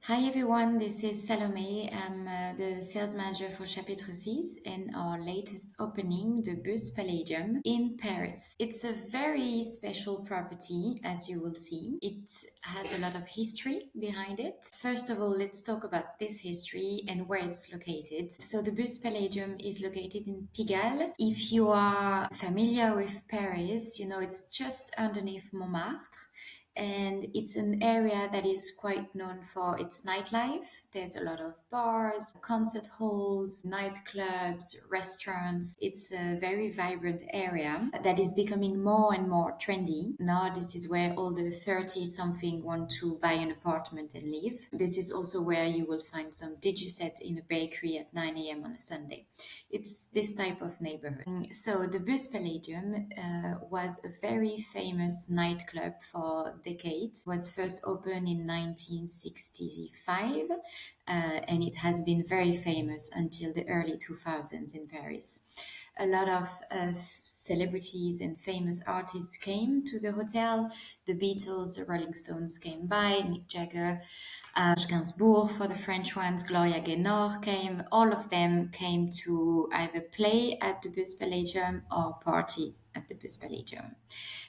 Hi everyone, this is Salome. I'm the sales manager for Chapitre and our latest opening, the Bus Palladium in Paris. It's a very special property, as you will see. It has a lot of history behind it. First of all, let's talk about this history and where it's located. So the Bus Palladium is located in Pigalle. If you are familiar with Paris, you know it's just underneath Montmartre, and it's an area that is quite known for its nightlife. There's a lot of bars, concert halls, nightclubs, restaurants. It's a very vibrant area that is becoming more and more trendy. Now, this is where all the 30 something want to buy an apartment and live. This is also where you will find some set in a bakery at 9 a.m. on a Sunday. It's this type of neighborhood. So the Bus Palladium was a very famous nightclub for decades. It was first opened in 1965, and it has been very famous until the early 2000s in Paris. A lot of celebrities and famous artists came to the hotel. The Beatles, the Rolling Stones came by, Mick Jagger, Gainsbourg for the French ones, Gloria Gaynor came. All of them came to either play at the Bus Palladium or party at the Bus Palladium.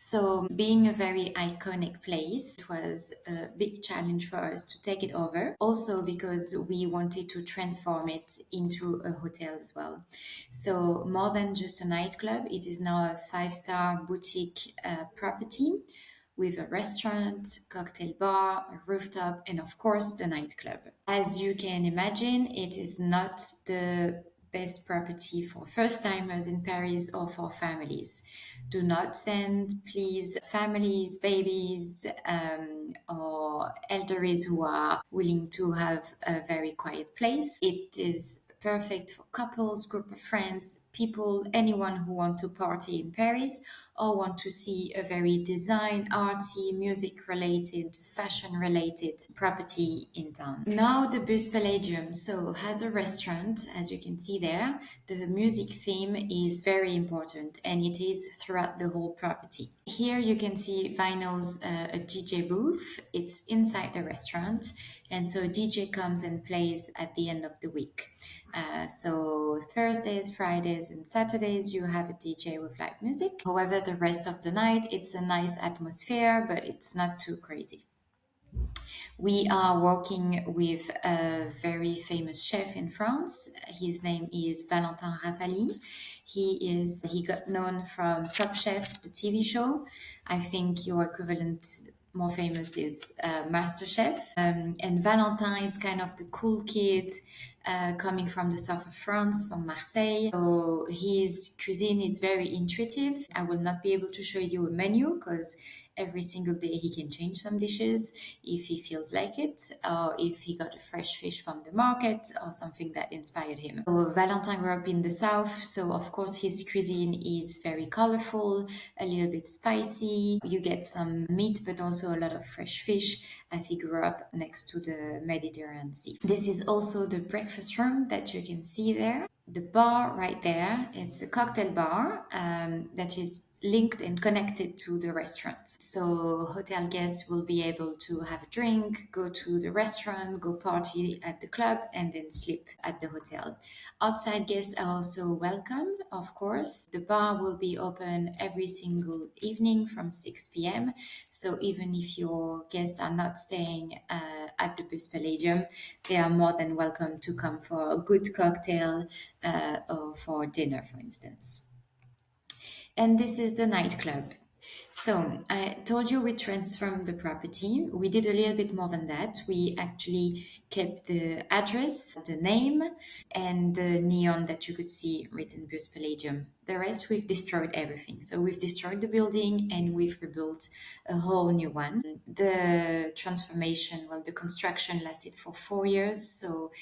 So, being a very iconic place, it was a big challenge for us to take it over. Also, because we wanted to transform it into a hotel as well. So, more than just a nightclub, it is now a five-star boutique property with a restaurant, cocktail bar, a rooftop, and of course the nightclub. As you can imagine, it is not the best property for first timers in Paris or for families. Do not send, please, families, babies, or elderlies who are willing to have a very quiet place. It is perfect for couples, group of friends, people, anyone who want to party in Paris or want to see a very design, arty, music related, fashion related property in town. Now the Bus Palladium has a restaurant, as you can see there. The music theme is very important and it is throughout the whole property. Here you can see Vinyl's a DJ booth. It's inside the restaurant, and so a DJ comes and plays at the end of the week. So Thursdays, Fridays, and Saturdays you have a DJ with live music. However, the rest of the night it's a nice atmosphere, but it's not too crazy. We are working with a very famous chef in France. His name is Valentin Rafali. He got known from Top Chef, the TV show. I think your equivalent more famous is Master Chef. And Valentin is kind of the cool kid coming from the south of France, from Marseille. So his cuisine is very intuitive. I will not be able to show you a menu because every single day he can change some dishes if he feels like it, or if he got a fresh fish from the market or something that inspired him. So Valentin grew up in the south, so of course his cuisine is very colorful, a little bit spicy. You get some meat, but also a lot of fresh fish as he grew up next to the Mediterranean Sea. This is also the breakfast room that you can see there. The bar right there, it's a cocktail bar that is linked and connected to the restaurant. So hotel guests will be able to have a drink, go to the restaurant, go party at the club, and then sleep at the hotel. Outside guests are also welcome, of course. The bar will be open every single evening from 6 p.m. So even if your guests are not staying at the Bus Palladium, they are more than welcome to come for a good cocktail or for dinner, for instance. And this is the nightclub. So I told you we transformed the property. We did a little bit more than that. We actually kept the address, the name, and the neon that you could see written Bus Palladium. The rest, we've destroyed everything. So we've destroyed the building and we've rebuilt a whole new one. The transformation, well, the construction lasted for 4 years. So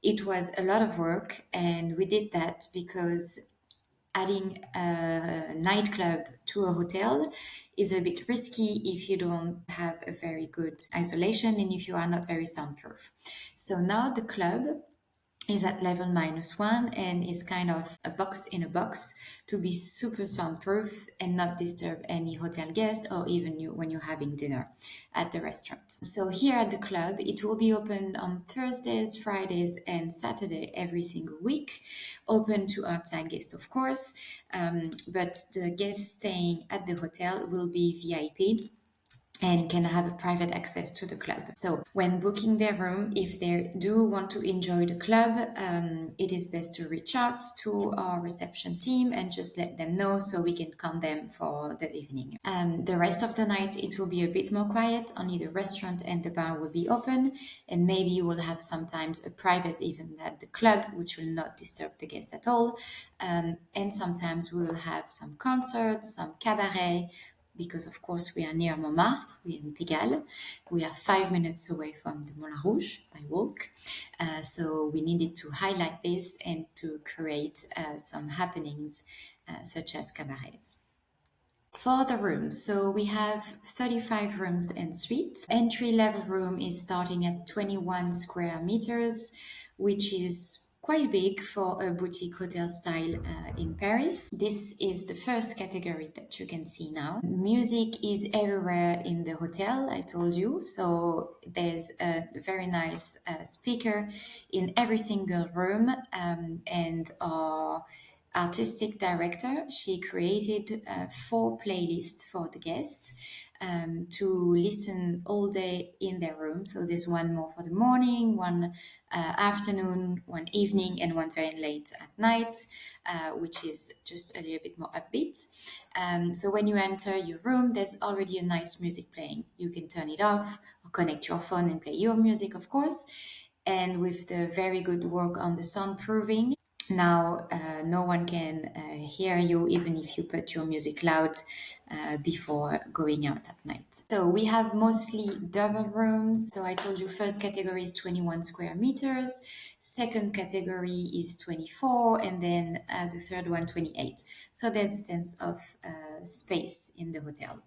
it was a lot of work. And we did that because adding a nightclub to a hotel is a bit risky if you don't have a very good isolation and if you are not very soundproof. So now the club is at level -1 and is kind of a box in a box to be super soundproof and not disturb any hotel guest or even you when you're having dinner at the restaurant. So here at the club, it will be open on Thursdays, Fridays, and Saturday every single week, open to outside guests, of course. But the guests staying at the hotel will be VIP and can have a private access to the club. So when booking their room, if they do want to enjoy the club, it is best to reach out to our reception team and just let them know so we can count them for the evening. The rest of the night, it will be a bit more quiet. Only the restaurant and the bar will be open, and maybe you will have sometimes a private event at the club, which will not disturb the guests at all. And sometimes we will have some concerts, some cabaret, because of course we are near Montmartre, we're in Pigalle. We are 5 minutes away from the Moulin Rouge by walk. So we needed to highlight this and to create some happenings such as cabarets. For the rooms, so we have 35 rooms and suites. Entry level room is starting at 21 square meters, which is quite big for a boutique hotel style in Paris. This is the first category that you can see now. Music is everywhere in the hotel, I told you. So there's a very nice speaker in every single room, and our artistic director, she created 4 playlists for the guests to listen all day in their room. So there's one more for the morning, one afternoon, one evening, and one very late at night, which is just a little bit more upbeat. So when you enter your room, there's already a nice music playing. You can turn it off or connect your phone and play your music, of course. And with the very good work on the soundproofing, now no one can hear you even if you put your music loud before going out at night. So we have mostly double rooms. So I told you first category is 21 square meters, second category is 24, and then the third one 28. So there's a sense of space in the hotel.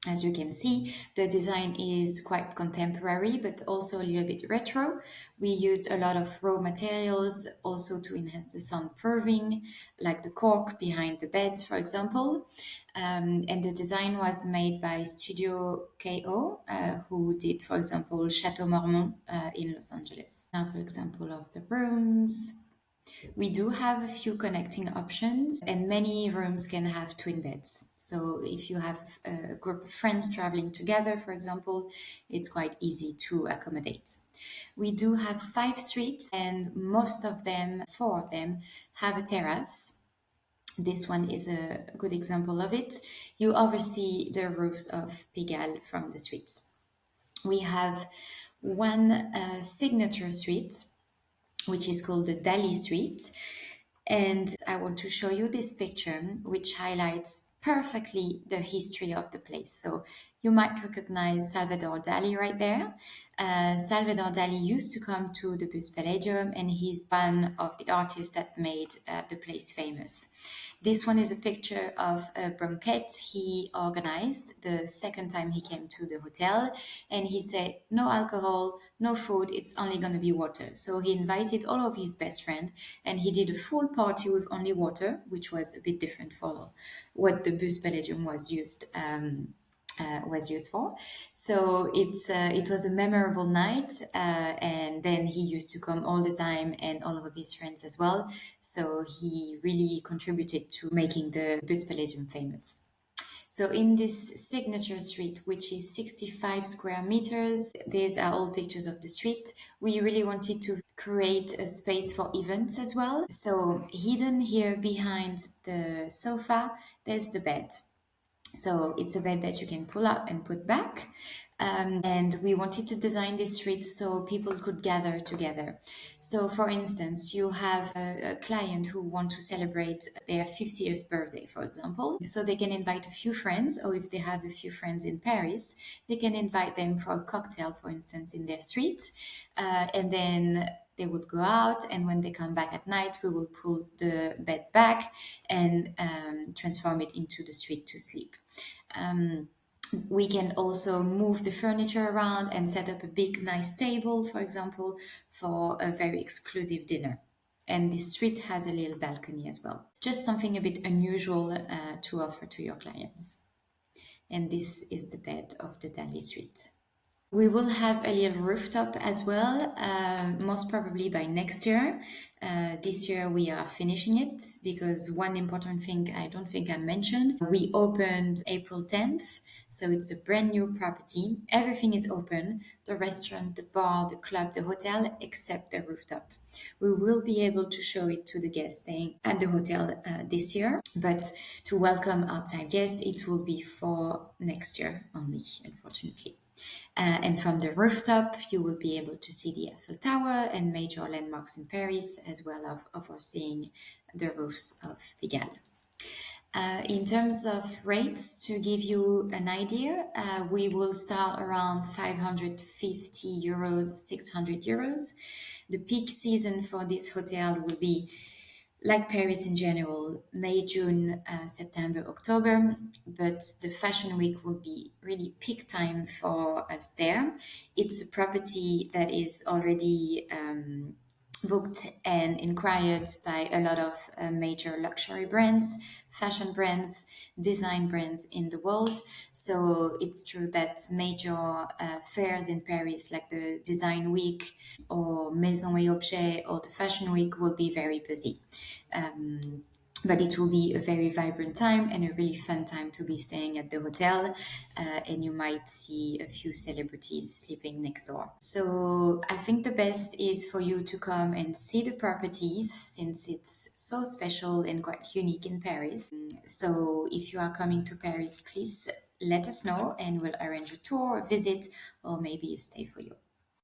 As you can see, the design is quite contemporary, but also a little bit retro. We used a lot of raw materials also to enhance the soundproofing, like the cork behind the beds, for example. And the design was made by Studio KO, who did, for example, Chateau Marmont in Los Angeles. Now, for example, of the rooms. We do have a few connecting options, and many rooms can have twin beds. So if you have a group of friends traveling together, for example, it's quite easy to accommodate. We do have 5 suites, and most of them, 4 of them, have a terrace. This one is a good example of it. You oversee the roofs of Pigalle from the suites. We have one signature suite, which is called the Dali Suite. And I want to show you this picture, which highlights perfectly the history of the place. So you might recognize Salvador Dali right there. Salvador Dali used to come to the Bus Palladium, and he's one of the artists that made the place famous. This one is a picture of a banquet he organized the second time he came to the hotel, and he said, no alcohol, no food, it's only going to be water. So he invited all of his best friends, and he did a full party with only water, which was a bit different for what the Bus Palladium was used for. So it was a memorable night, and then he used to come all the time, and all of his friends as well. So he really contributed to making the Bus Palladium famous. So in this signature suite, which is 65 square meters, these are all pictures of the suite. We really wanted to create a space for events as well. So hidden here behind the sofa, there's the bed. So it's a bed that you can pull up and put back. And we wanted to design this street so people could gather together. So for instance, you have a client who want to celebrate their 50th birthday, for example. So they can invite a few friends, or if they have a few friends in Paris, they can invite them for a cocktail, for instance, in their street. And then they would go out, and when they come back at night, we will pull the bed back and transform it into the suite to sleep. We can also move the furniture around and set up a big, nice table, for example, for a very exclusive dinner. And this suite has a little balcony as well. Just something a bit unusual to offer to your clients. And this is the bed of the Dali suite. We will have a little rooftop as well, most probably by next year. This year we are finishing it because one important thing I don't think I mentioned, we opened April 10th, so it's a brand new property. Everything is open, the restaurant, the bar, the club, the hotel, except the rooftop. We will be able to show it to the guests staying at the hotel this year, but to welcome outside guests, it will be for next year only, unfortunately. And from the rooftop, you will be able to see the Eiffel Tower and major landmarks in Paris, as well as overseeing the roofs of Pigalle. In terms of rates, to give you an idea, we will start around 550 euros, 600 euros. The peak season for this hotel will be like Paris in general, May, June, September, October, but the fashion week will be really peak time for us there. It's a property that is already booked and inquired by a lot of major luxury brands, fashion brands, design brands in the world. So it's true that major fairs in Paris, like the Design Week or Maison et Objet or the Fashion Week, will be very busy. But it will be a very vibrant time and a really fun time to be staying at the hotel. And you might see a few celebrities sleeping next door. So I think the best is for you to come and see the properties since it's so special and quite unique in Paris. So if you are coming to Paris, please let us know and we'll arrange a tour, a visit, or maybe a stay for you.